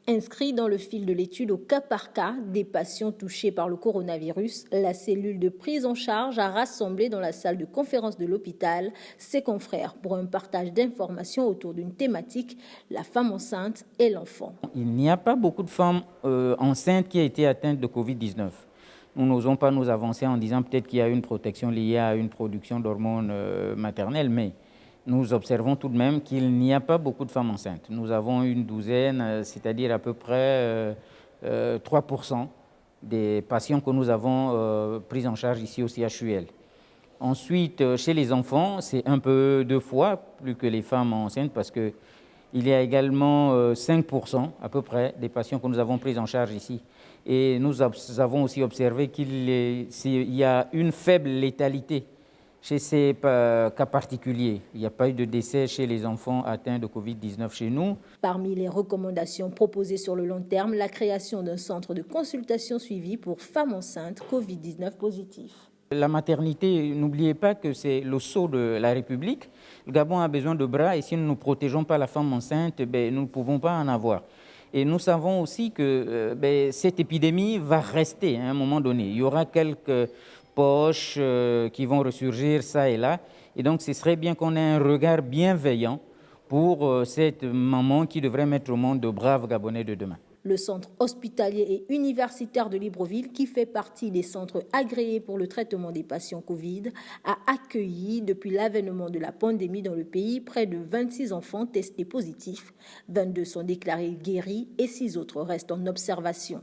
Inscrit dans le fil de l'étude au cas par cas des patients touchés par le coronavirus, la cellule de prise en charge a rassemblé dans la salle de conférence de l'hôpital ses confrères pour un partage d'informations autour d'une thématique, la femme enceinte et l'enfant. Il n'y a pas beaucoup de femmes enceintes qui ont été atteintes de Covid-19. Nous n'osons pas nous avancer en disant peut-être qu'il y a une protection liée à une production d'hormones maternelles, mais nous observons tout de même qu'il n'y a pas beaucoup de femmes enceintes. Nous avons une douzaine, c'est-à-dire à peu près 3% des patients que nous avons pris en charge ici au CHUL. Ensuite, chez les enfants, c'est un peu 2 fois plus que les femmes enceintes parce qu'il y a également 5% à peu près des patients que nous avons pris en charge ici. Et nous avons aussi observé qu'il y a une faible létalité chez ces cas particuliers. Il n'y a pas eu de décès chez les enfants atteints de Covid-19 chez nous. Parmi les recommandations proposées sur le long terme, la création d'un centre de consultation suivi pour femmes enceintes Covid-19 positifs. La maternité, n'oubliez pas que c'est le sceau de la République. Le Gabon a besoin de bras et si nous ne protégeons pas la femme enceinte, nous ne pouvons pas en avoir. Et nous savons aussi que cette épidémie va rester à un moment donné. Il y aura quelques poches qui vont ressurgir ça et là. Et donc, ce serait bien qu'on ait un regard bienveillant pour cette maman qui devrait mettre au monde de braves Gabonais de demain. Le centre hospitalier et universitaire de Libreville, qui fait partie des centres agréés pour le traitement des patients Covid, a accueilli depuis l'avènement de la pandémie dans le pays près de 26 enfants testés positifs. 22 sont déclarés guéris et 6 autres restent en observation.